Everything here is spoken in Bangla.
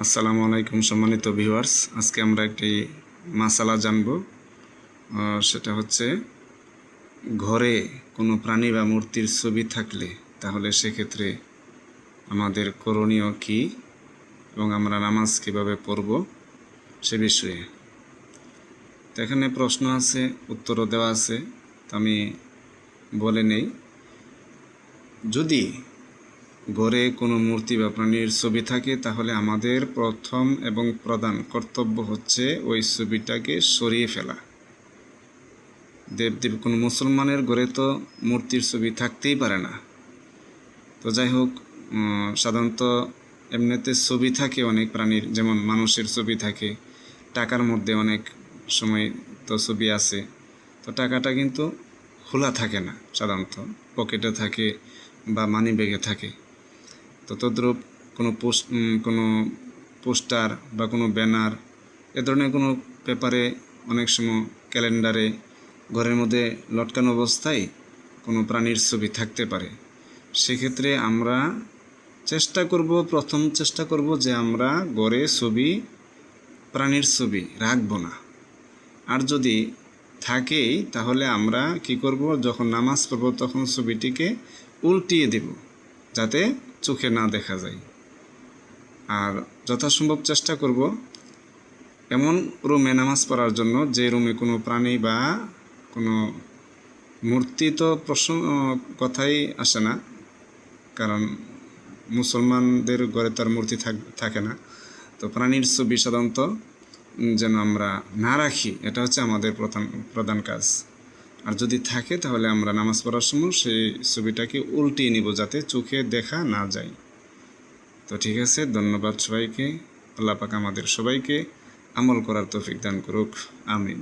আসসালামু আলাইকুম সম্মানিত ভিউয়ার্স, আজকে আমরা একটি মাসালা জানব। সেটা হচ্ছে ঘরে কোনো প্রাণী বা মূর্তির ছবি থাকলে তাহলে সেক্ষেত্রে আমাদের করণীয় কী এবং আমরা নামাজ কীভাবে পড়ব সে বিষয়ে। তো এখানে প্রশ্ন আছে, উত্তরও দেওয়া আছে, তো আমি বলে নেই। যদি ঘরে কোনো মূর্তি বা প্রাণীর ছবি থাকে তাহলে আমাদের প্রথম এবং প্রধান কর্তব্য হচ্ছে ওই ছবিটাকে সরিয়ে ফেলা। দেবদেব কোনো মুসলমানের ঘরে তো মূর্তির ছবি থাকতেই পারে না। তো যাই হোক, সাধারণত এমনিতে ছবি থাকে অনেক প্রাণীর, যেমন মানুষের ছবি থাকে, টাকার মধ্যে অনেক সময় তো ছবি আছে। তো টাকাটা কিন্তু খোলা থাকে না, সাধারণত পকেটে থাকে বা মানি ব্যাগে থাকে। তো তদ্রূপ কোনো পোস্টার বা কোনো ব্যানার এ ধরনের কোনো পেপারে, অনেক সময় ক্যালেন্ডারে ঘরের মধ্যে লটকানো অবস্থায় কোনো প্রাণীর ছবি থাকতে পারে। সেক্ষেত্রে আমরা প্রথম চেষ্টা করব যে আমরা ঘরে প্রাণীর ছবি রাখবো না। আর যদি থাকেই তাহলে আমরা কি করব, যখন নামাজ পড়ব তখন ছবিটিকে উল্টিয়ে দেব যাতে চোখে না দেখা যায়। আর যথাসম্ভব চেষ্টা করব এমন রুমে নামাজ পড়ার জন্য যে রুমে কোনো প্রাণী বা কোনো মূর্তি তো কথাই আসে না, কারণ মুসলমানদের ঘরে তার মূর্তি থাকে না। তো প্রাণীর ছবি সাধারণত যেন আমরা না রাখি, এটা হচ্ছে আমাদের প্রধান কাজ। আর যদি থাকে তাহলে আমরা নামাজ পড়ার সময় সেই ছবিটাকে উল্টিয়ে নিব যাতে চোখে দেখা না যায়। তো ঠিক আছে, ধন্যবাদ সবাইকে। আল্লাহ পাক আমাদের সবাইকে আমল করার তৌফিক দান করুক, আমিন।